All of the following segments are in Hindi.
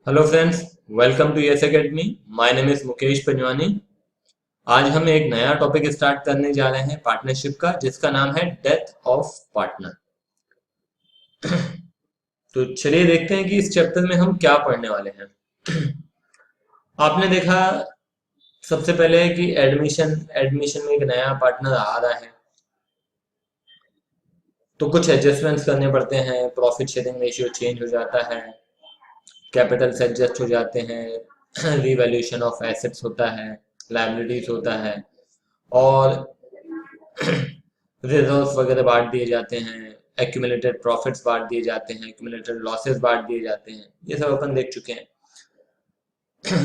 Hello friends, welcome to Yes Academy. My name is Mukesh Panjwani. आज हम एक नया टॉपिक स्टार्ट करने जा रहे हैं पार्टनरशिप का, जिसका नाम है डेथ ऑफ पार्टनर। तो चलिए देखते हैं कि इस चैप्टर में हम क्या पढ़ने वाले हैं। आपने देखा सबसे पहले कि एडमिशन एडमिशन में एक नया पार्टनर आ रहा है, तो कुछ एडजस्टमेंट्स करने पड़ते हैं। प्रॉफिट शेयरिंग रेशियो चेंज हो जाता है, कैपिटल से एडजस्ट हो जाते हैं, रिवैल्यूएशन ऑफ एसेट्स होता है, लायबिलिटीज होता है, और रिजर्व्स वगैरह बांट दिए जाते हैं, एक्यूमुलेटेड प्रॉफिट्स बांट दिए जाते हैं, एक्यूमुलेटेड लॉसेस बांट दिए जाते हैं। ये सब अपन देख चुके हैं।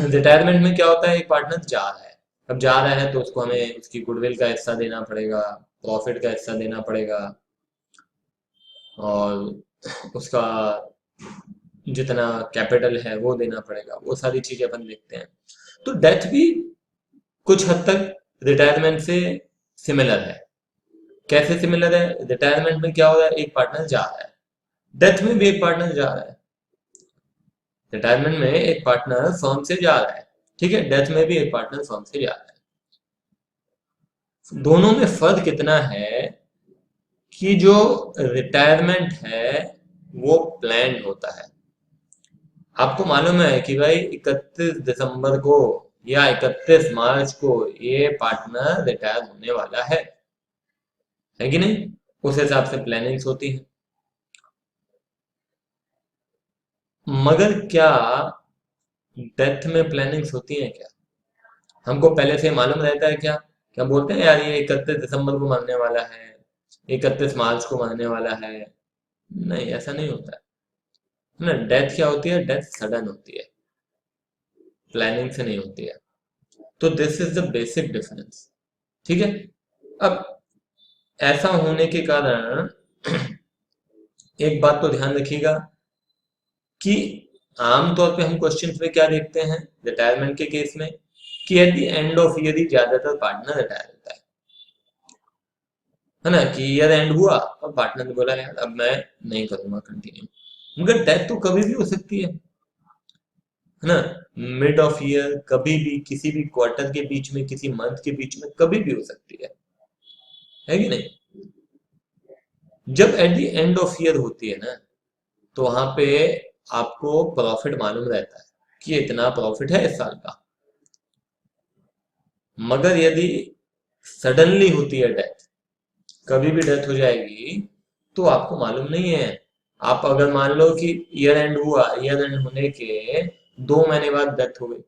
रिटायरमेंट में क्या होता है, एक पार्टनर जा रहा है। अब जा रहा है तो उसको हमें उसकी गुडविल का हिस्सा देना पड़ेगा, प्रॉफिट का हिस्सा देना पड़ेगा, और उसका जितना कैपिटल है वो देना पड़ेगा। वो सारी चीजें अपन देखते हैं। तो डेथ भी कुछ हद तक रिटायरमेंट से सिमिलर है। कैसे सिमिलर है? रिटायरमेंट में क्या हो रहा है, एक पार्टनर जा रहा है, डेथ में भी एक पार्टनर जा रहा है। रिटायरमेंट में एक पार्टनर फर्म से जा रहा है, ठीक है, डेथ में भी एक पार्टनर फर्म से जा रहा है। दोनों में फर्क कितना है कि जो रिटायरमेंट है वो प्लान्ड होता है। आपको मालूम है कि भाई 31 दिसंबर को या 31 मार्च को ये पार्टनर रिटायर होने वाला है कि नहीं? उस हिसाब से प्लानिंग्स होती है। मगर क्या डेथ में प्लानिंग्स होती हैं क्या? हमको पहले से मालूम रहता है क्या? क्या बोलते हैं यार ये 31 दिसंबर को मरने वाला है, 31 मार्च को मरने वाला है? नहीं, ऐसा नहीं होता है ना। डेथ क्या होती है? डेथ सडन होती है, प्लानिंग से नहीं होती है। तो this is the basic difference, ठीक है। अब ऐसा होने के कारण एक बात तो ध्यान रखिएगा कि आमतौर पे हम क्वेश्चंस में क्या देखते हैं रिटायरमेंट के केस में, कि at the end of year ही ज्यादातर पार्टनर रिटायर होता है ना। कि ईयर एंड हुआ और पार्टनर ने बोला यार अब मैं नहीं करूंगा कंटिन्यू। मगर डेथ तो कभी भी हो सकती है ना। मिड ऑफ ईयर, कभी भी, किसी भी क्वार्टर के बीच में, किसी मंथ के बीच में, कभी भी हो सकती है कि नहीं? जब eight the end of year होती है ना, तो वहां पे आपको प्रॉफिट मालूम रहता है कि इतना प्रॉफिट है इस साल का। मगर यदि सडनली होती है डेथ, कभी भी डेथ हो जाएगी, तो आपको मालूम नहीं है। आप अगर मान लो कि ईयर एंड हुआ, ईयर एंड होने के 2 महीने बाद डेथ हो गई,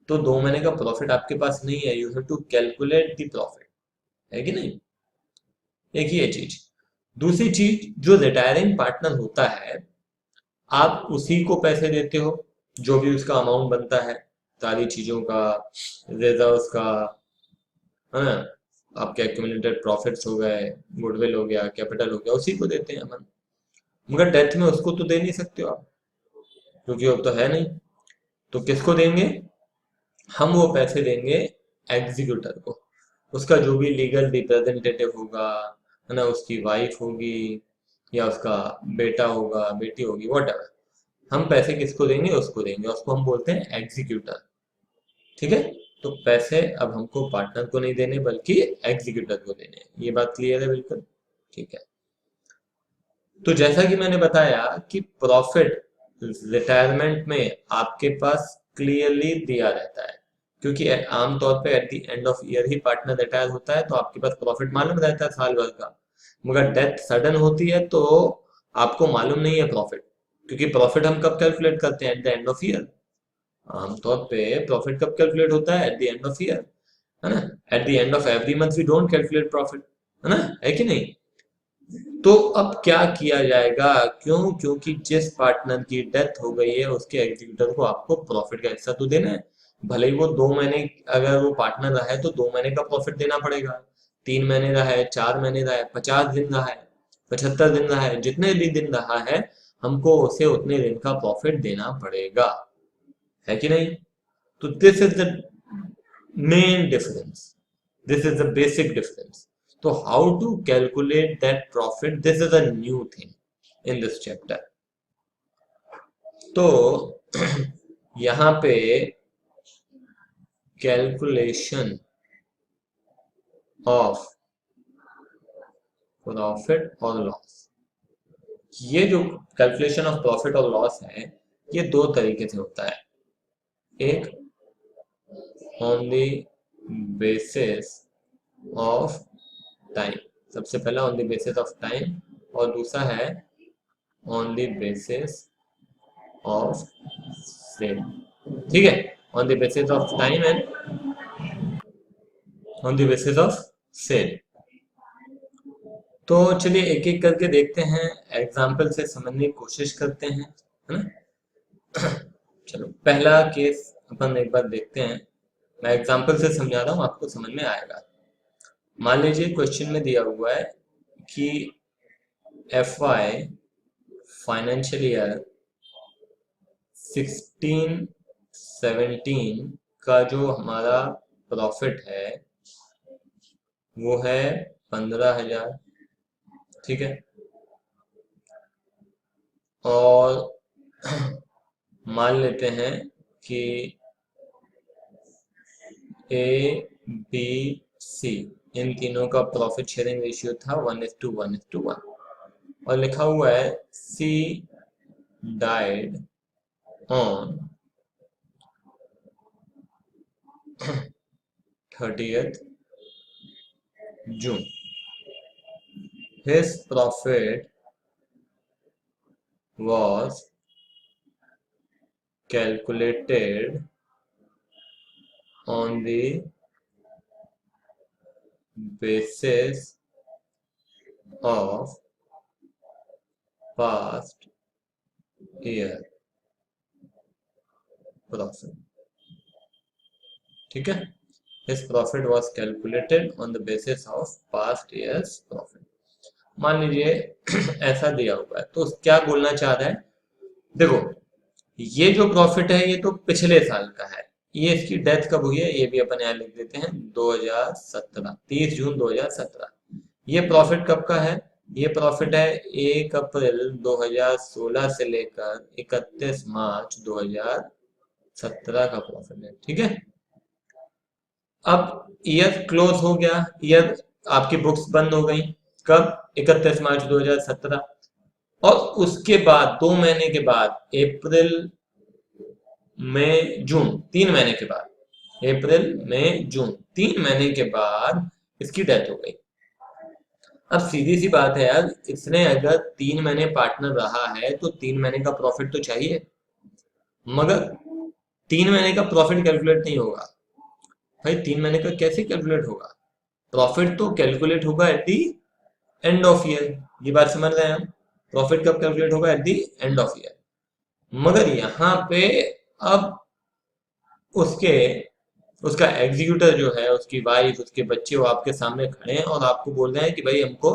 तो 2 महीने का प्रॉफिट आपके पास नहीं है। You have to calculate the profit, है कि नहीं? एक ही ये चीज। दूसरी चीज, जो रिटायरिंग पार्टनर होता है, आप उसी को पैसे देते हो जो भी उसका अमाउंट बनता है, सारी चीजों का, रिजर्व्स का, है ना, आपके एक्यूमुलेटेड प्रॉफिट्स हो गए, गुडविल हो गया, कैपिटल हो गया, उसी को देते हैं अपन। मगर डेथ में उसको तो दे नहीं सकते हो आप, क्योंकि वो तो है नहीं। तो किसको देंगे? हम वो पैसे देंगे एग्जीक्यूटर को। उसका जो भी लीगल रिप्रेजेंटेटिव होगा, है ना, उसकी वाइफ होगी या उसका बेटा होगा, बेटी होगी, वट, हम पैसे किसको देंगे? उसको देंगे। उसको हम बोलते हैं एग्जीक्यूटर, ठीक है। तो पैसे अब हमको पार्टनर को नहीं देने, बल्कि एग्जीक्यूटर को देने हैं। ये बात क्लियर है बिल्कुल? ठीक है। तो जैसा कि मैंने बताया कि प्रॉफिट रिटायरमेंट में आपके पास क्लियरली दिया रहता है, क्योंकि आमतौर पे eight the end of year he partner retire होता है, तो आपके पास प्रॉफिट मालूम रहता है साल भर का। मगर डेथ सडन होती है तो आपको मालूम नहीं है प्रॉफिट, क्योंकि प्रॉफिट हम कब कैलकुलेट करते हैं? At the end of year. आमतौर पे प्रॉफिट कब कैलकुलेट होता है? At the end of year, है ना। At the end of every month we don't calculate profit, है ना, है कि नहीं? तो अब क्या किया जाएगा? क्यों? क्योंकि जिस पार्टनर की डेथ हो गई है उसके एग्जीक्यूटर को आपको प्रॉफिट का हिस्सा तो देना है। भले ही वो 2 महीने, अगर वो पार्टनर रहा है तो 2 महीने का प्रॉफिट देना पड़ेगा, 3 महीने रहा है, 4 महीने रहा है, 50 दिन रहा है, 75 दिन रहा है, जितने भी दिन रहा है, हमको उसे उतने दिन का प्रॉफिट देना पड़ेगा, है कि नहीं? तो this is the main difference. This is the basic difference. So how to calculate that profit? This is a new thing in this chapter. तो यहाँ पे कैलकुलेशन ऑफ प्रॉफिट और लॉस, ये जो कैलकुलेशन ऑफ प्रॉफिट और लॉस है ये दो तरीके से होता है। एक on the basis of time, सबसे पहला on the basis of time, और दूसरा है on the basis of sale. ठीक है, on the basis of time and on the basis of sale. तो चलिए एक एक करके देखते हैं, एग्जाम्पल से समझने की कोशिश करते हैं, है ना। चलो पहला केस अपन एक बार देखते हैं, मैं एग्जाम्पल से समझा रहा हूँ, आपको समझ में आएगा। मान लीजिए क्वेश्चन में दिया हुआ है कि FY फाइनेंशियल ईयर 16-17 का जो हमारा प्रॉफिट है वो है 15,000। ठीक है, और मान लेते हैं कि ABC इन तीनों का प्रॉफिट शेयरिंग रेशियो था 1:1:1, और लिखा हुआ है C died on 30th June. His profit was calculated on the basis of past year profit. ठीक है, his profit was calculated on the basis of past year's profit. मान लीजिए ऐसा दिया हुआ है, तो क्या बोलना चाह रहा है, देखो ये जो प्रॉफिट है ये तो पिछले साल का है, ये इसकी डेथ कब हुई है ये भी अपन यहाँ लिख देते हैं 2017, 30 जून 2017। ये प्रॉफिट कब का है, ये प्रॉफिट है 1 अप्रैल 2016 से लेकर 31 मार्च 2017 का प्रॉफिट है। ठीक है, अब ईयर क्लोज हो गया, ईयर आपकी बुक्स बंद हो गई कब, 31 मार्च 2017, और उसके बाद 2 महीने के बाद अप्रैल मई जून, 3 महीने के बाद, अप्रैल मई जून 3 महीने के बाद इसकी डेथ हो गई। अब सीधी सी बात है यार, इसने अगर 3 महीने पार्टनर रहा है तो 3 महीने का प्रॉफिट तो चाहिए, मगर 3 महीने का प्रॉफिट कैलकुलेट नहीं होगा भाई। 3 महीने का कैसे कैलकुलेट होगा, प्रॉफिट तो कैलकुलेट होगा at the and of year. ये बात समझ रहे हैं हम, प्रॉफिट कब कैलकुलेट होगा, at the and of year. मगर यहाँ पे अब उसके उसका एग्जीक्यूटर जो है, उसकी वाइफ, उसके बच्चे, वो आपके सामने खड़े हैं और आपको बोल रहे हैं कि भाई हमको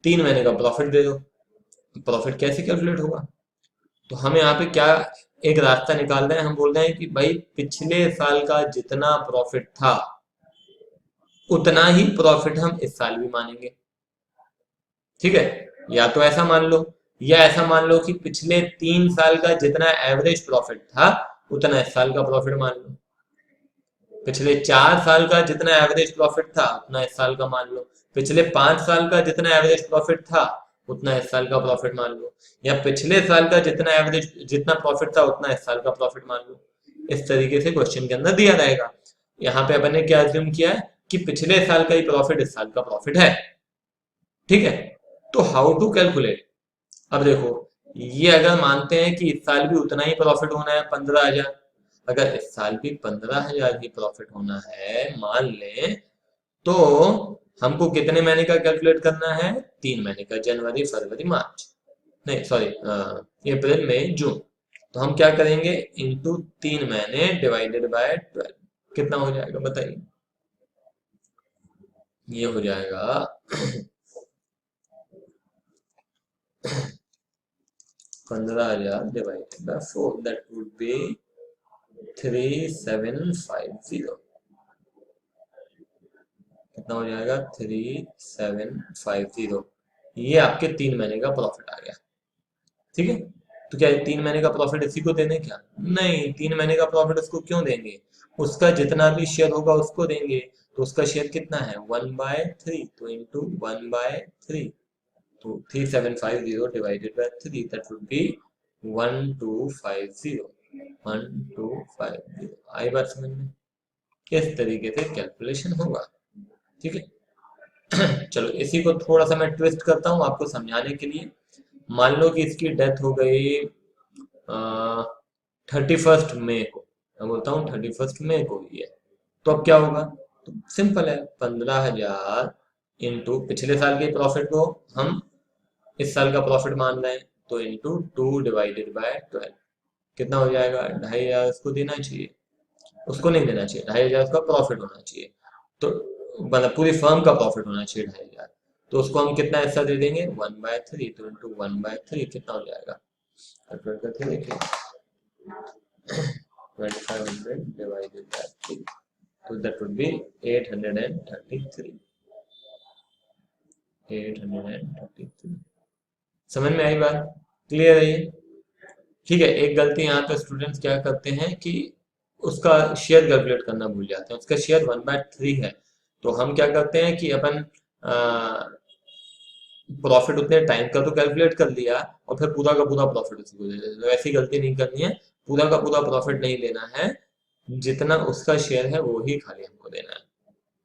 3 महीने का प्रॉफिट दे दो। प्रॉफिट कैसे कैलकुलेट होगा, तो हम यहाँ पे क्या एक रास्ता निकाल रहे हैं, हम बोल रहे हैं कि भाई पिछले साल का जितना प्रॉफिट था उतना ही प्रॉफिट हम इस साल भी मानेंगे। ठीक है, या तो ऐसा मान लो, या ऐसा मान लो कि पिछले 3 साल का जितना एवरेज प्रॉफिट था उतना इस साल का प्रॉफिट मान लो, पिछले 4 साल का जितना एवरेज प्रॉफिट था उतना इस साल का मान लो, पिछले 5 साल का जितना एवरेज प्रॉफिट था उतना इस साल का प्रॉफिट मान लो, या पिछले साल का जितना एवरेज जितना प्रॉफिट था उतना इस साल का प्रॉफिट मान लो। इस तरीके से क्वेश्चन के अंदर दिया रहेगा। यहाँ पे अपन ने क्या अज्यूम किया है कि पिछले साल का ही प्रॉफिट इस साल का प्रॉफिट है। ठीक है, तो हाउ टू कैलकुलेट, अब देखो ये अगर मानते हैं कि इस साल भी उतना ही प्रॉफिट होना है 15,000, अगर इस साल भी 15,000 ही प्रॉफिट होना है मान लें, तो हमको कितने महीने का कैलकुलेट करना है, 3 महीने का, जनवरी फरवरी मार्च, नहीं सॉरी अप्रैल मई जून। तो हम क्या करेंगे, इंटू 3 महीने डिवाइडेड बाय 12, कितना हो जाएगा बताइए, ये हो जाएगा 15,000 divided by 4, that would be 3750। कितना हो जाएगा, 3750। ये आपके 3 महीने का प्रॉफिट आ गया। ठीक है, तो क्या 3 महीने का प्रॉफिट इसी को देने क्या? नहीं, 3 महीने का प्रॉफिट उसको क्यों देंगे? उसका जितना भी शेयर होगा उसको देंगे। तो उसका शेयर कितना है? 1/3, तो इंटू 1/3, तो 3750 divided by 3, that would be 1250। 1250 आई बात समझ में? इस तरीके से कैलकुलेशन होगा। ठीक है। चलो इसी को थोड़ा सा मैं ट्विस्ट करता हूँ आपको समझाने के लिए। मान लो कि इसकी डेथ हो गई 31 मई को, मैं बोलता हूँ 31 मई को हुई है। तो अब क्या होगा? तो सिंपल है, 15,000 इंटू पिछले साल के प्रॉफिट को हम इस साल का प्रॉफिट मान रहे हैं, तो इंटू 2/12, कितना हो जाएगा? 2,500 उसको देना चाहिए, उसको नहीं देना चाहिए, 2,500 उसका प्रॉफिट होना चाहिए। तो मतलब पूरी फर्म का प्रॉफिट होना चाहिए 2,500। तो उसको हम कितना हिस्सा दे देंगे? 1/3, तो इंटू 1/3 कितना हो जाएगा? कैलकुलेट करके देखिए, 2500 डिवाइडेड बाय 3, तो दैट वुड बी 833। 833 समझ में आई बात? क्लियर है ये? ठीक है। एक गलती यहाँ पे स्टूडेंट्स क्या करते हैं कि उसका शेयर कैलकुलेट करना भूल जाते हैं। उसका शेयर 1/3 है, तो हम क्या करते हैं कि अपन प्रॉफिट उतने टाइम का तो कैलकुलेट कर लिया और फिर पूरा का पूरा प्रॉफिट उसी को दे देते हैं। तो ऐसी गलती नहीं करनी है, पूरा का पूरा प्रॉफिट नहीं लेना है, जितना उसका शेयर है वो ही खाली हमको देना है।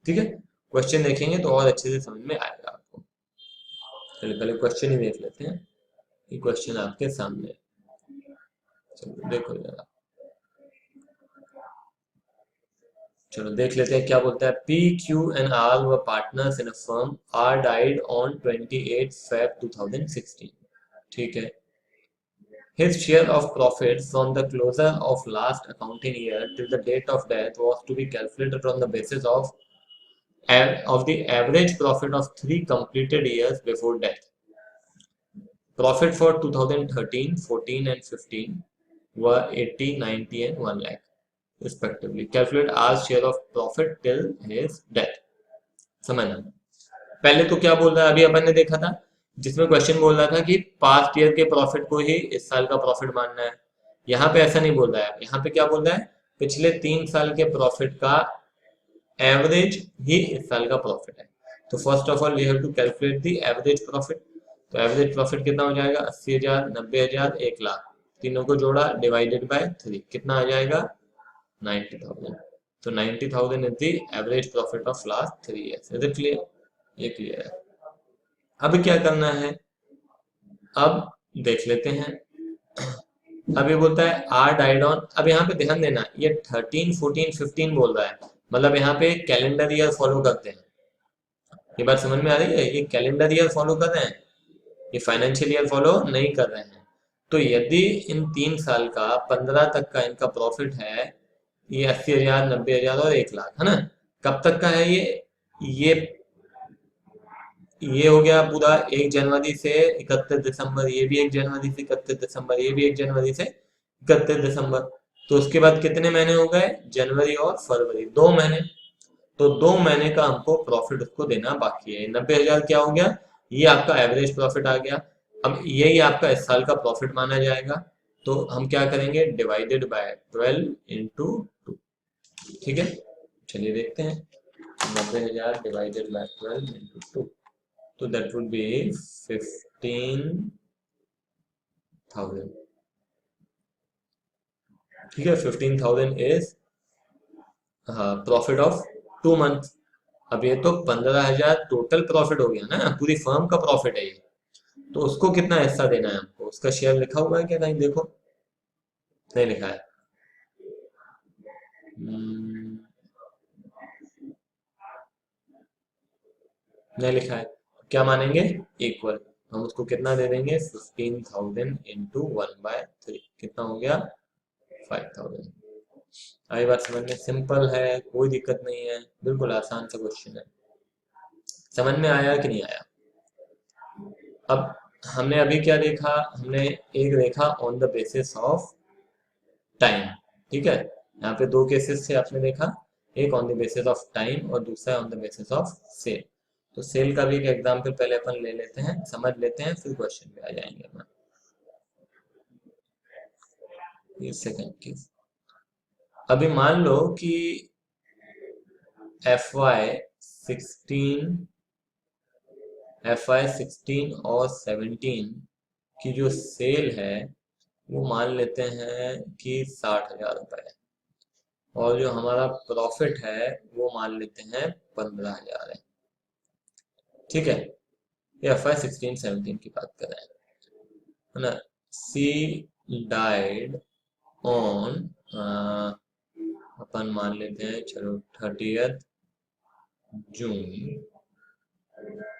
ठीक है। क्वेश्चन देखेंगे तो और अच्छे से समझ में आएगा आपको। चलिए पहले क्वेश्चन ही देख लेते हैं। ये क्वेश्चन आपके सामने है। चलो देखो जरा, चलो देख लेते हैं क्या बोलता है। P Q and R were partners in a firm, R died on 28 Feb 2016। ठीक है। His share of profits from the closure of last accounting year till the date of death was to be calculated on the basis of the average profit of 3 completed years before death. Profit for 2013, 14 and 15 were 80, 90 and 1 lakh respectively. Calculate R's share of profit till his death. समझना। पहले तो क्या बोल रहा है, अभी अपन ने देखा था जिसमें क्वेश्चन बोल रहा था कि पास्ट ईयर के प्रॉफिट को ही इस साल का प्रॉफिट मानना है। यहाँ पे ऐसा नहीं बोल रहा है, यहाँ पे क्या बोल रहा है? पिछले 3 साल के प्रॉफिट का एवरेज ही इस साल का प्रॉफिट है। तो first of all we have to calculate the average profit. तो एवरेज प्रॉफिट कितना हो जाएगा? 80,000, 90,000, 1 लाख, तीनों को जोड़ा डिवाइडेड बाय 3, कितना आ जाएगा? 90,000। तो 90,000 is the average profit of last 3 years. Is it clear? ये क्लियर है। अब क्या करना है? अब देख लेते हैं। अब ये बोलता है आर डाइड ऑन, अब यहाँ पे ध्यान देना, ये 13, 14, 15 बोल रहा है, मतलब यहाँ पे कैलेंडर ईयर फॉलो करते हैं। ये बात समझ में आ रही है? ये कैलेंडर ईयर फॉलो कर रहे हैं, ये फाइनेंशियल ईयर फॉलो नहीं कर रहे हैं। तो यदि इन 3 साल का 15 तक का इनका प्रॉफिट है, ये 80,000, 90,000 और 1 लाख, है ना? कब तक का है ये ये हो गया पूरा 1 जनवरी से 31 दिसंबर, ये भी 1 जनवरी से 31 दिसंबर, ये भी 1 जनवरी से 31 दिसंबर। तो उसके बाद कितने महीने हो गए? जनवरी और फरवरी, 2 महीने। तो 2 महीने का हमको प्रॉफिट उसको देना बाकी है। 90,000 क्या हो गया? ये आपका एवरेज प्रॉफिट आ गया। अब यही आपका इस साल का प्रॉफिट माना जाएगा। तो हम क्या करेंगे? Divided by 12 into 2। ठीक है। चलिए देखते हैं, 90,000 डिवाइडेड बाय 12 इंटू 2, तो that would be 15,000। ठीक है। 15,000 इज प्रॉफिट ऑफ 2 मंथ। अब ये तो 15,000 टोटल प्रॉफिट हो गया ना, पूरी फर्म का प्रॉफिट है ये। तो उसको कितना हिस्सा देना है हमको? उसका शेयर लिखा हुआ है क्या कहीं? देखो, नहीं लिखा है। नहीं लिखा है। क्या मानेंगे? इक्वल। हम उसको कितना दे देंगे? 15,000 इंटू 1/3, कितना हो गया? 5,000। आई बात समझ में? सिंपल है, कोई दिक्कत नहीं है, बिल्कुल आसान सा क्वेश्चन है। समझ में आया कि नहीं आया? अब हमने अभी क्या देखा? हमने एक देखा on the basis of time. ठीक है। यहाँ पे 2 केसेस से आपने देखा, एक on the basis of time और दूसरा on the basis of sale. तो सेल का भी एक एग्जाम्पल पहले अपन ले लेते हैं, समझ लेते हैं, फिर क्वेश्चन पे आ जाएंगे अपन। ये सेकंड केस। अभी मान लो कि FY16 और 17 की जो सेल है वो मान लेते हैं कि 60,000 रुपए है, और जो हमारा प्रॉफिट है वो मान लेते हैं 15,000 है। ठीक है, ये FY16-17 की बात कर रहे हैं, है ना। सी डाइड ऑन, अपन मान लेते हैं चलो 30th जून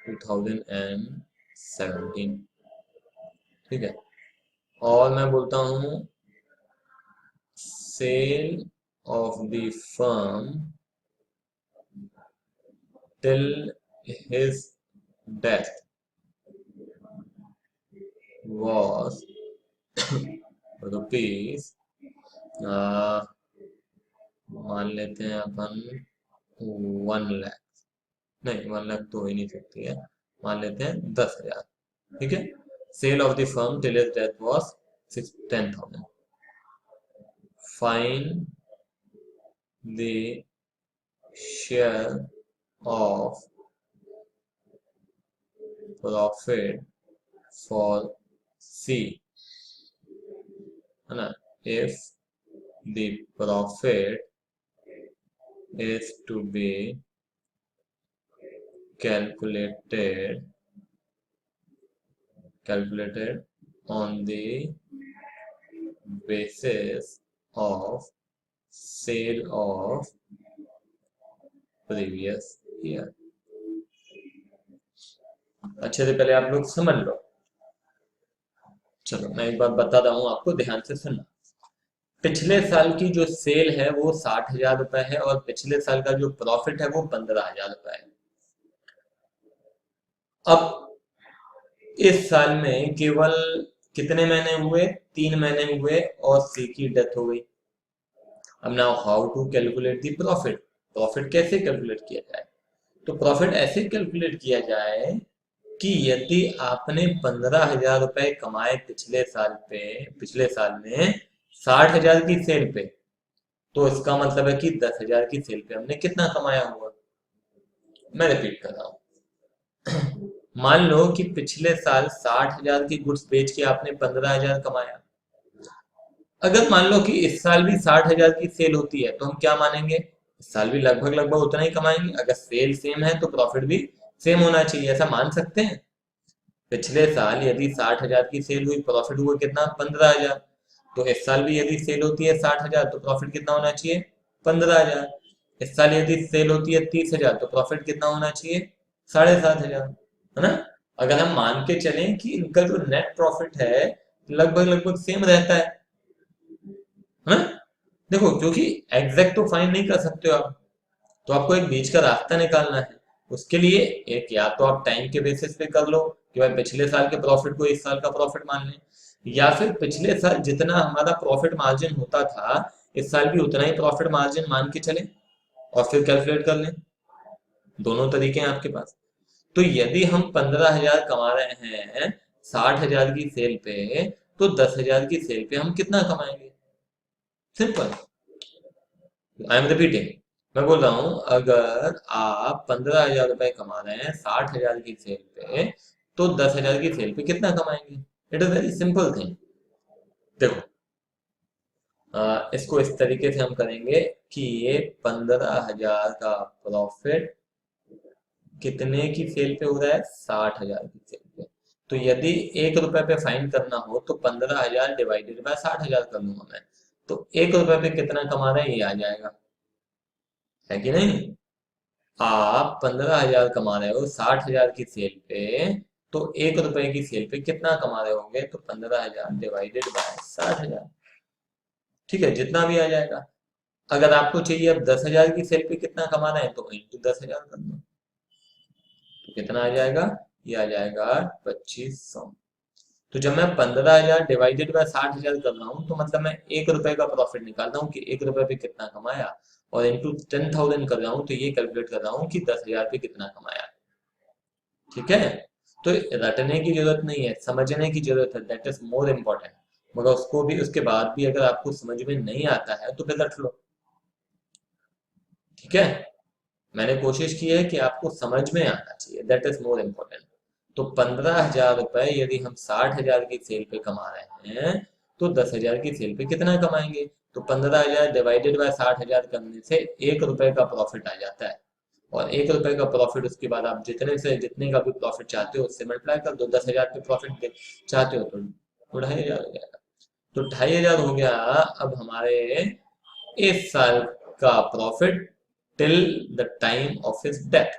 2017। ठीक है, और मैं बोलता हूँ sale of the firm till his death was rupees, मान लेते हैं अपन 1 लाख, नहीं 1 लाख तो हो ही नहीं सकती है, मान लेते हैं 10,000। ठीक है, sale of the firm till his death was 10,000। Find the share of profit for C, है ना। If the profit is to be calculated on the basis of sale of previous year। अच्छे से पहले आप लोग समझ लो। चलो मैं एक बात बताता हूँ आपको, ध्यान से सुनना। पिछले साल की जो सेल है वो 60,000 रुपए है, और पिछले साल का जो प्रॉफिट है वो 15,000 रुपए है। अब इस साल में केवल कितने महीने हुए? 3 महीने हुए, और सी की डेथ हो गई। अब now how to calculate the profit? Profit कैसे कैलकुलेट किया जाए? तो प्रॉफिट ऐसे कैलकुलेट किया जाए कि यदि आपने 15,000 रुपए कमाए पिछले साल में 60,000 की सेल पे, तो इसका मतलब है कि 10,000 की सेल पे हमने कितना कमाया हुआ। मैं रिपीट कर रहा हूँ। मान लो कि पिछले साल 60,000 की गुड्स बेच के आपने 15,000 कमाया। अगर मान लो कि इस साल भी 60,000 की सेल होती है, तो हम क्या मानेंगे? इस साल भी लगभग लगभग उतना ही कमाएंगे। अगर सेल सेम है तो प्रॉफिट भी सेम होना चाहिए, ऐसा मान सकते हैं। पिछले साल यदि 60,000 की सेल हुई, प्रॉफिट हुआ कितना? 15,000। तो इस साल भी यदि सेल होती है 60,000 तो प्रॉफिट कितना होना चाहिए? 15,000। इस साल यदि सेल होती है 30,000 तो प्रॉफिट कितना होना चाहिए? 7,500, है ना। अगर हम मान के चलें कि इनका जो नेट प्रॉफिट है लगभग लगभग सेम रहता है ना। देखो, क्योंकि एग्जैक्ट तो फाइंड नहीं कर सकते हो आप, तो आपको एक बीच का रास्ता निकालना है। उसके लिए एक, या तो आप टाइम के बेसिस पे कर लो कि भाई पिछले साल के प्रॉफिट को इस साल का प्रॉफिट मान लें, या फिर पिछले साल जितना हमारा प्रॉफिट मार्जिन होता था इस साल भी उतना ही प्रॉफिट मार्जिन मान के चलें और फिर कैलकुलेट कर लें। दोनों तरीके हैं आपके पास। तो यदि हम 15,000 कमा रहे हैं 60,000 की सेल पे, तो 10,000 की सेल पे हम कितना कमाएंगे? सिंपल। आई एम रिपीटिंग, मैं बोल रहा हूं, अगर आप 15,000 रुपए कमा रहे हैं 60,000 की सेल पे, तो 10,000 की सेल पे कितना कमाएंगे? It is very simple thing. देखो, इसको इस तरीके से हम करेंगे कि ये 15,000 का प्रॉफिट कितने की सेल पे हो रहा है? 60,000 की सेल पे। तो यदि 1 रुपए पे फाइन करना हो तो 15,000 डिवाइडेड बाय 60,000 कर लूंगा मैं, तो 1 रुपए पे कितना कमा रहे हैं ये आ जाएगा, है कि नहीं। आप 15,000 कमा रहे हो 60,000 की सेल पे, तो 1 रुपए की सेल पे कितना कमा रहे होंगे? तो 15,000 डिवाइडेड बाय 60,000। ठीक है, जितना भी आ जाएगा। अगर आपको चाहिए अब 10,000 की सेल पे कितना कमा रहे हैं, तो इंटू 10,000 कर दो, तो कितना आ जाएगा? ये आ जाएगा 2,500। तो जब मैं 15,000 डिवाइडेड बाय 60,000 कर रहा हूँ, तो मतलब मैं 1 रुपए का प्रॉफिट निकाल रहा हूँ कि 1 रुपए पे कितना कमाया, और इंटू 10,000 कर रहा हूँ, तो ये कैलकुलेट कर रहा हूँ कि 10,000 पे कितना कमाया। ठीक है, तो रटने की जरूरत नहीं है, समझने की जरूरत है, दैट इज मोर इम्पोर्टेंट। मगर उसको भी, उसके बाद भी अगर आपको समझ में नहीं आता है तो फिर रख लो। ठीक है, मैंने कोशिश की है कि आपको समझ में आना चाहिए, दैट इज मोर इम्पोर्टेंट। तो 15,000 रुपए यदि हम 60,000 की सेल पे कमा रहे हैं तो 10,000 की सेल पे कितना कमाएंगे? तो 15,000 डिवाइडेड बाय 60,000 करने से 1 रुपए का प्रॉफिट आ जाता है। और 1 रुपए का प्रॉफिट, उसके बाद आप जितने से जितने का भी प्रॉफिट चाहते हो उससे मल्टीप्लाई कर दो। 10,000 पे प्रॉफिट चाहते हो तो 2,500 हो जाएगा। तो 2,500 हो गया अब हमारे इस साल का profit till the time of his death.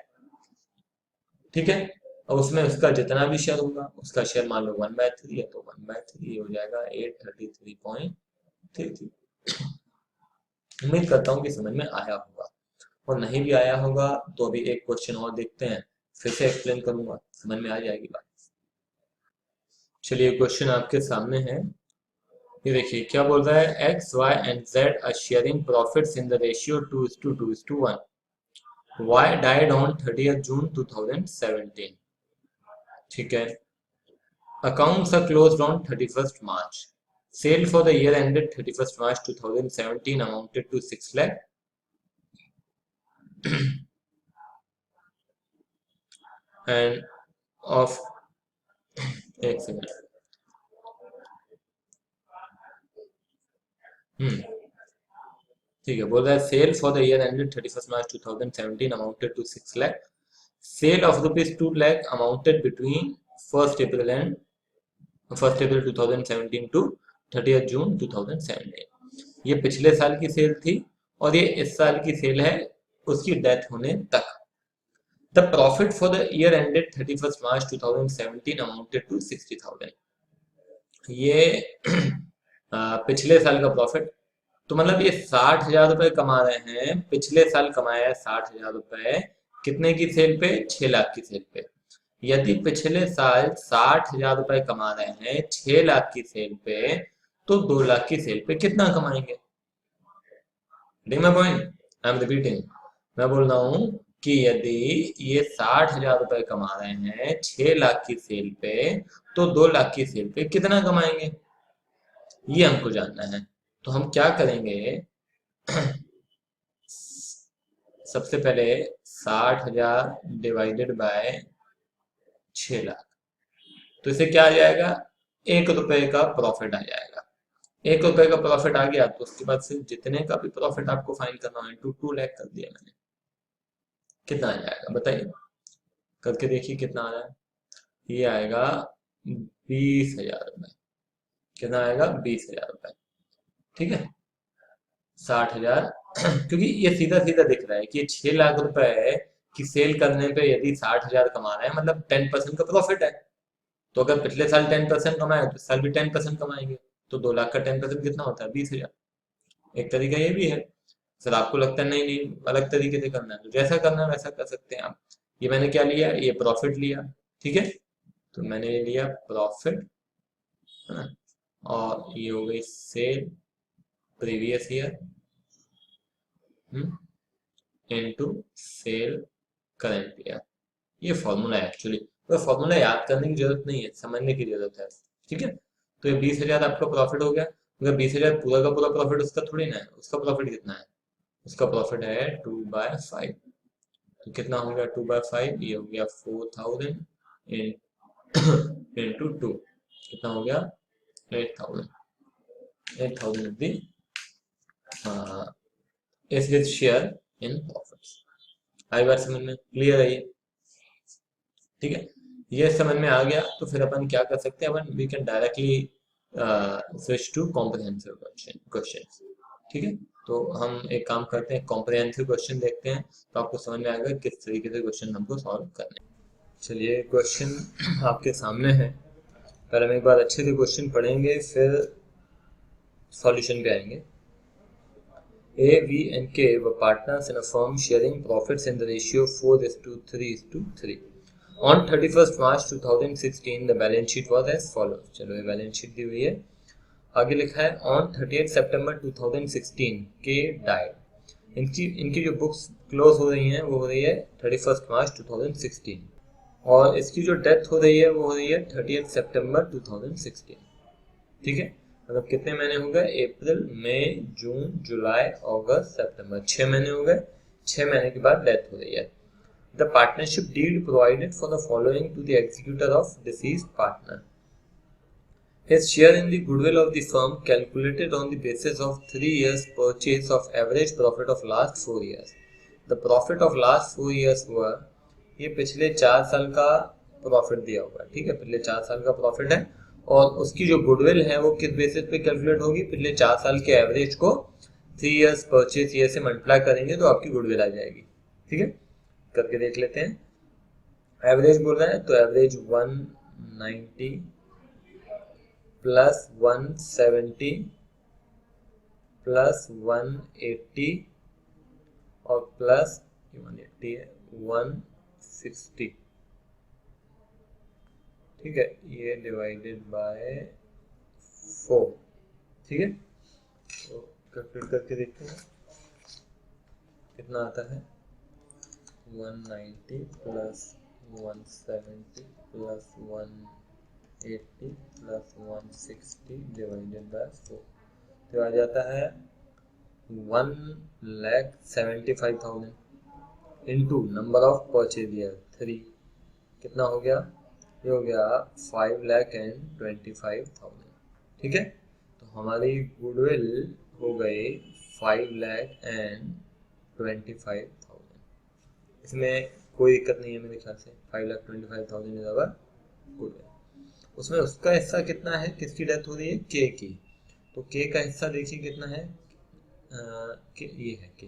ठीक है, और उसमें उसका जितना भी शेयर होगा, उसका शेयर मान लो 1/3 है तो 1/3 हो जाएगा 833.33। उम्मीद करता हूँ कि समझ में आया होगा, और नहीं भी आया होगा तो अभी एक क्वेश्चन और देखते हैं, फिर से एक्सप्लेन करूंगा, समझ में आ जाएगी बात। चलिए क्वेश्चन आपके सामने है, ये देखिए क्या बोल रहा है, X Y and Z are sharing profits in the ratio 2:2:1। Y died on 30th June 2017. ठीक है, accounts are closed on 31st March. Sale for the year ended 31st March 2017 amounted to 6 lakh. And of एक सेकंड, ठीक है, बोल रहा है sale for the year ended 31st March 2017 amounted to 6 lakh. Sale of rupees 2 lakh amounted between 1st April and 1st April 2017 to 30th June 2017। ये पिछले साल की सेल थी और ये इस साल की सेल है उसकी डेथ होने तक। The profit for the year ended 31st March 2017 amounted to 60,000। ये पिछले साल का प्रॉफिट, तो मतलब ये 60,000 रुपए कमा रहे हैं, पिछले साल कमाया है 60,000 रुपए, कितने की सेल पे? 6 लाख की सेल पे। यदि पिछले साल 60,000 रुपए कमा रहे हैं 6 लाख की सेल पे, तो 2 लाख की सेल पे कितना कमाएंगे? पॉइंट आई एम रिपीटिंग, मैं बोल रहा हूं कि यदि ये 60,000 रुपए कमा रहे हैं 6 लाख की सेल पे, तो 2 लाख की सेल पे कितना कमाएंगे, ये हमको जानना है। तो हम क्या करेंगे, सबसे पहले 60,000 डिवाइडेड बाय 6 लाख, तो इसे क्या आ जाएगा, 1 रुपए का प्रॉफिट आ जाएगा। 1 रुपए का प्रॉफिट आ गया तो उसके बाद से जितने का भी प्रॉफिट आपको फाइंड करना है, 2 लाख कर दिया मैंने, कितना आ जाएगा बताइए, करके देखिए कितना आ रहा है। ये आएगा 20,000 रुपए। कितना आएगा? 20,000 रुपए। ठीक है, 60,000 क्योंकि ये सीधा सीधा दिख रहा है कि ये 6 लाख रुपए की सेल करने पे यदि 60,000 कमा रहे हैं, मतलब 10% का प्रॉफिट है। तो अगर पिछले साल 10% कमाए तो इस साल भी 10% कमाएंगे, तो 2 लाख का 10% कितना होता है? 20,000। एक तरीका ये भी है। सर आपको लगता है नहीं नहीं अलग तरीके से करना है, तो जैसा करना है वैसा कर सकते हैं आप। ये मैंने क्या लिया, ये प्रॉफिट लिया। ठीक है, तो मैंने ये लिया प्रॉफिट, है ना, और ये हो गई sale previous year into sale current year. ये फॉर्मूला है एक्चुअली, तो फॉर्मूला याद करने की जरूरत नहीं है, समझने की जरूरत है। ठीक है, तो ये 20,000 आपका प्रॉफिट हो गया, मगर 20,000 पूरा का पूरा प्रॉफिट उसका थोड़ी ना है, उसका प्रॉफिट कितना है, उसका प्रॉफिट है 2/5। तो कितना हो गया 2/5, ये हो गया 4,000 इंटू 2, कितना हो गया 8,000। 8,000 दी is his share in profits. आई बार समझ में क्लियर है ये? ठीक है, ये समझ में आ गया तो फिर अपन क्या कर सकते हैं, अपन we can directly switch to comprehensive question. ठीक है, तो हम एक काम करते हैं, कॉम्प्रिहेंसिव क्वेश्चन देखते हैं, तो आपको समझ में आएगा किस तरीके से क्वेश्चन हमको सॉल्व करने हैं। चलिए क्वेश्चन आपके सामने है, पहले हम एक बार अच्छे से क्वेश्चन पढ़ेंगे फिर सॉल्यूशन पे आएंगे। A, V and K were partners in a firm sharing profits in the ratio 4:3:3। On 31st March 2016 the balance sheet was as follows। चलो ये बैलेंस शीट दी हुई है, आगे लिखा है on 30th September 2016 K died। इनकी जो बुक्स क्लोज हो रही हैं वो हो रही है 31st March 2016, और इसकी जो डेथ हो रही है वो हो रही है 30th September 2016। ठीक है, मतलब कितने महीने हो गए, अप्रैल मई जून जुलाई अगस्त सितंबर, 6 महीने हो गए। 6 महीने के बाद डेथ हो रही है। The partnership deed provided for the following to the executor of deceased partner. His share in the goodwill of the firm calculated on the basis of 3 years purchase of average profit of last 4 years. The profit of last 4 years हुआ, ये पिछले 4 साल का प्रॉफिट दिया हुआ है, ठीक है, पिछले 4 साल का प्रॉफिट है। और उसकी जो गुडविल है वो किस बेसिस पे कैलकुलेट होगी, पिछले 4 साल के एवरेज को 3 इयर्स परचेज ईयर से मल्टीप्लाई करेंगे तो आपकी गुडविल आ जाएगी। ठीक है, करके देख लेते हैं। एवरेज बोल रहे हैं तो एवरेज 190 प्लस 170 प्लस 180 और प्लस 180 है 160, ठीक है, ये डिवाइडेड बाय 4। ठीक है, तो कैलकुलेट करके देखते हैं कितना आता है। 190 plus 170 plus 180 plus 160 divided by 4, तो आ जाता है 1,75,000 into number of purchase year 3, कितना हो गया, ये हो गया 5,25,000। ठीक है, तो हमारी गुडविल हो गई 5,25,000। इसमें कोई दिक्कत नहीं है मेरे ख्याल से, 5,25,000 इज अवर गुडविल। उसमें उसका हिस्सा कितना है, किसकी डेथ हो रही है, के की, तो के का हिस्सा देखिए कितना है, ये है के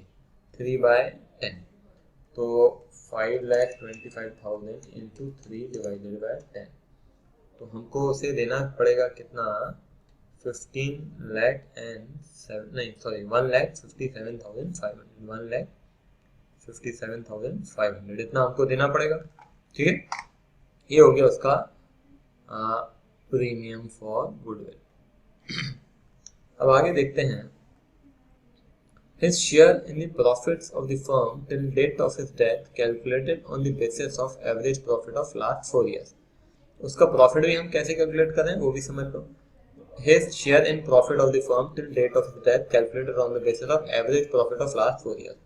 3/10, तो 5,25,000 इंटू 3 डिवाइडेड बाय 10, तो हमको उसे देना पड़ेगा कितना, 1,57,500 इतना हमको देना पड़ेगा। ठीक है, ये हो गया उसका प्रीमियम फॉर गुडविल। अब आगे देखते हैं। His share in the profits of the firm till date of his death calculated on the basis of average profit of last 4 years. उसका प्रॉफिट भी हम कैसे कैलकुलेट करें वो भी समझ लो। His share in profit of the firm till date of his death calculated on the basis of average profit of last 4 years.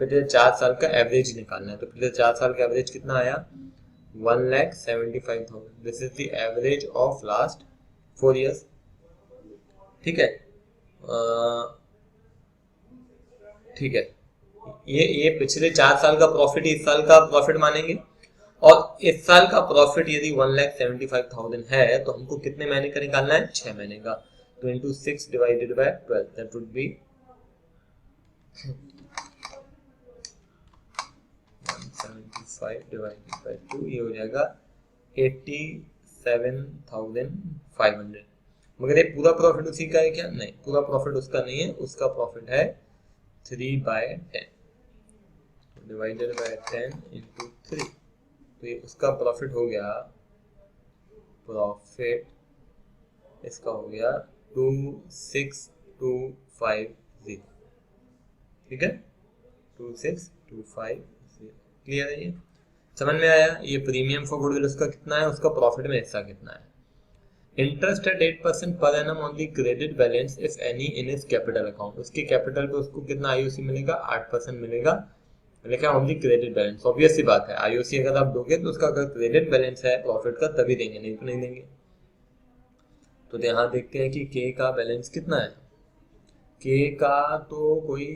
पिछले 4 साल का एवरेज निकालना है, तो पिछले 4 साल का एवरेज कितना आया, 1,75,000। This is the average of last 4 years। ठीक है, ठीक है, ये पिछले 4 साल का प्रॉफिट इस साल का प्रॉफिट मानेंगे, और इस साल का प्रॉफिट यदि 1,75,000 है तो हमको कितने महीने का निकालना है, 6 महीने का, तो into 6 divided by 12, that would be 175 divided by 2, ये हो जाएगा 87,500। मगर ये पूरा प्रॉफिट उसी का है क्या, नहीं, पूरा प्रॉफिट उसका नहीं है, उसका प्रॉफिट है 3/10 डिवाइडेड बाय 10 इंटू 3, तो ये उसका प्रॉफिट हो गया, प्रॉफिट इसका हो गया 26,250। ठीक है, 26,250। क्लियर है, ये समझ में आया। ये प्रीमियम फॉर गुडविल उसका कितना है, उसका प्रॉफिट में हिस्सा कितना है। Interest at 8% per annum on the credit balance if any in his capital account, उसके कैपिटल पे उसको कितना आईओसी मिलेगा, 8% मिलेगा, लिखा on the credit balance. Obvious सी बात है, आईओसी अगर आप दोगे तो उसका अगर क्रेडिट बैलेंस है प्रॉफिट का तभी देंगे, नहीं तो नहीं देंगे। तो यहाँ देखते हैं कि के का बैलेंस कितना है। के का तो कोई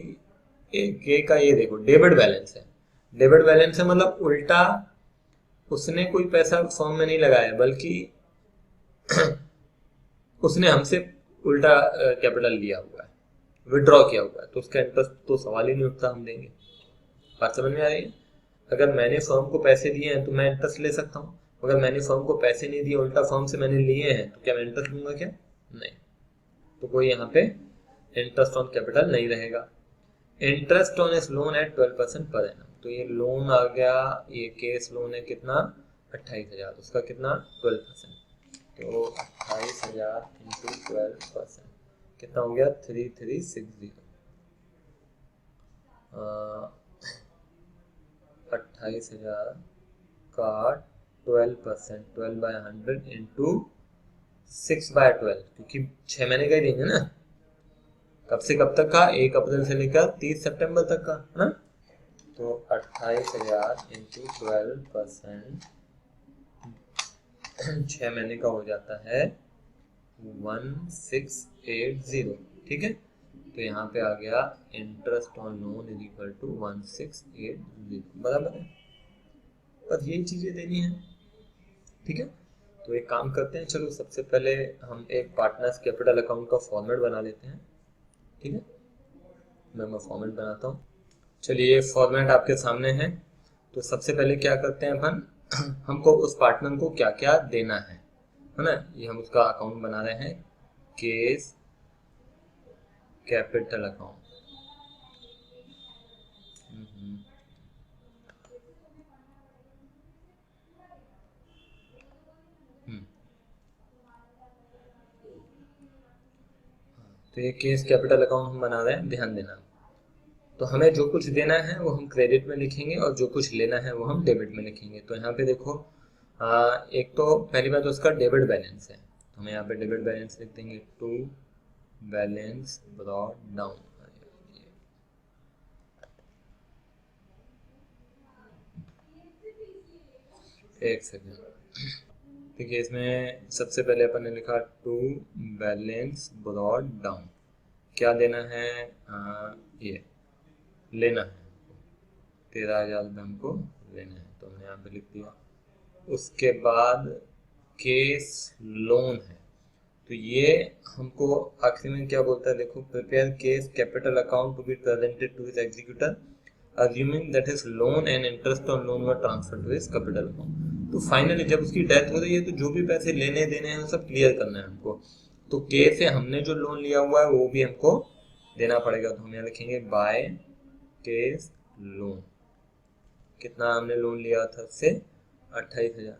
के का ये देखो डेबिट बैलेंस है। डेबिट बैलेंस है मतलब उल्टा उसने कोई पैसा फॉर्म में नहीं लगाया, बल्कि उसने हमसे उल्टा कैपिटल लिया हुआ है, विड्रॉ किया हुआ है, तो उसका इंटरेस्ट तो सवाल ही नहीं उठता हम देंगे। बात समझ में आ रही है। अगर मैंने फर्म को पैसे दिए हैं तो मैं इंटरेस्ट ले सकता हूँ, अगर मैंने फर्म को पैसे नहीं दिए, उल्टा फर्म से मैंने लिए हैं, तो क्या मैं इंटरेस्ट लूंगा, क्या नहीं, तो कोई यहाँ पे इंटरेस्ट ऑन कैपिटल नहीं रहेगा। इंटरेस्ट ऑन इस लोन एट 12% पर एनम, तो ये लोन आ गया, ये केस लोन है कितना, 28,000, उसका कितना 12%, तो 28,000 इंटू 12% कितना हो गया, 3,360। 28,000 का 12%, 12/100 इंटू 6/12, क्योंकि 6 महीने का ही देंगे ना। कब से कब तक का? 1 अप्रैल से लेकर 30 सितंबर तक का, है ना। तो 28,000 इंटू 12%, 6 महीने का हो जाता है 1680। ठीक है, तो यहाँ पे आ गया interest on loan is equal to 1680, बराबर है। बस यही चीजें देनी है। ठीक है, तो एक काम करते हैं, चलो सबसे पहले हम एक पार्टनर्स कैपिटल अकाउंट का फॉर्मेट बना लेते हैं। ठीक है, मैं फॉर्मेट बनाता हूँ। चलिए, ये फॉर्मेट आपके सामने है। तो सबसे पहले क्या करते हैं अपन, हमको उस पार्टनर को क्या क्या देना है ना। ये हम उसका अकाउंट बना रहे हैं, केस कैपिटल अकाउंट। तो ये केस कैपिटल अकाउंट हम बना रहे हैं, ध्यान देना। तो हमें जो कुछ देना है वो हम क्रेडिट में लिखेंगे और जो कुछ लेना है वो हम डेबिट में लिखेंगे। तो यहाँ पे देखो, एक तो पहली बात तो उसका डेबिट बैलेंस है, तो हम यहाँ पे डेबिट बैलेंस लिख देंगे, टू बैलेंस ब्रॉट डाउन। एक सेकेंड, देखिए इसमें सबसे पहले अपन ने लिखा टू बैलेंस ब्रॉट डाउन। क्या देना है? ये लेना है, 13,000 रुपये हमको लेना है, तो हमने यहाँ पे लिख दिया। उसके बाद केस लोन है, तो ये हमको आखिरी में क्या बोलता है, देखो, prepare case capital account to be presented to his executor assuming that his loan and interest on loan were transferred to his capital account। तो फाइनली जब उसकी डेथ हो रही है तो जो भी पैसे लेने देने हैं वो सब क्लियर करना है हमको। तो के से हमने जो लोन लिया हुआ है वो भी हमको देना पड़ेगा, तो हम यहाँ लिखेंगे बाय केस लोन। कितना हमने लोन लिया था से? 28,000,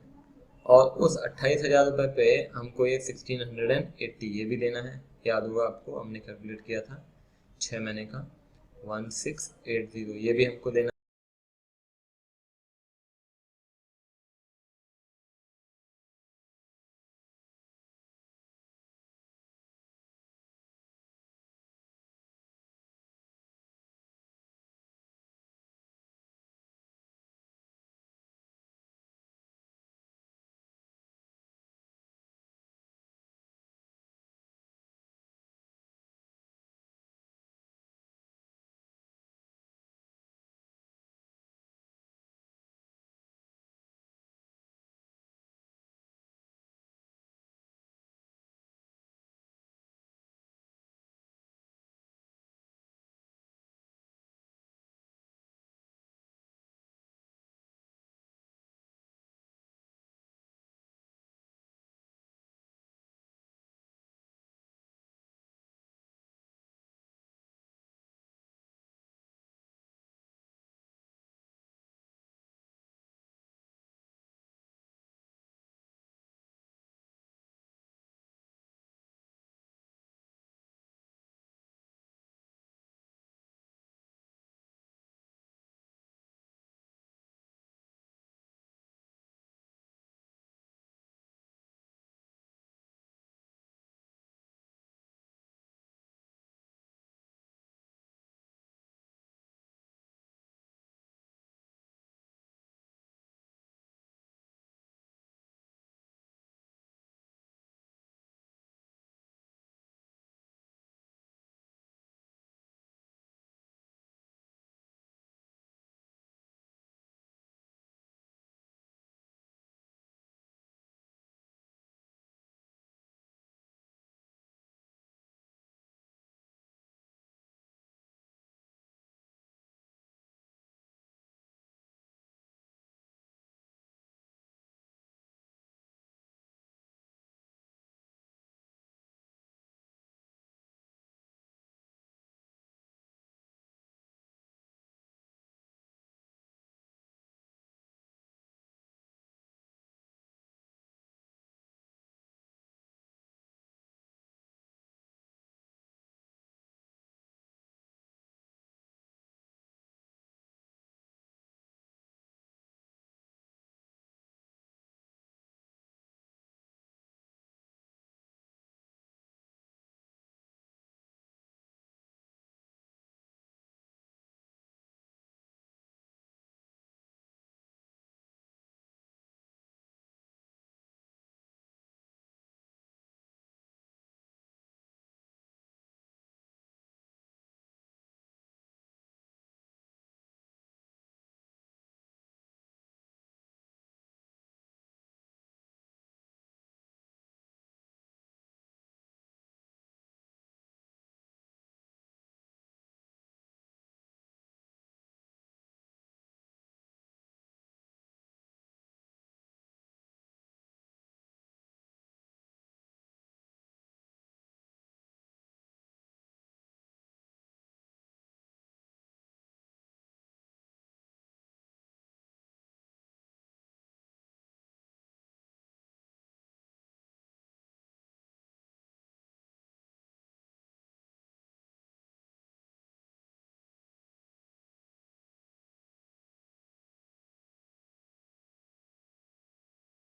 और उस 28,000 रुपये पे हमको ये 1680 ये भी देना है। याद होगा आपको, हमने कैलकुलेट किया था 6 महीने का 1680, ये भी हमको देना।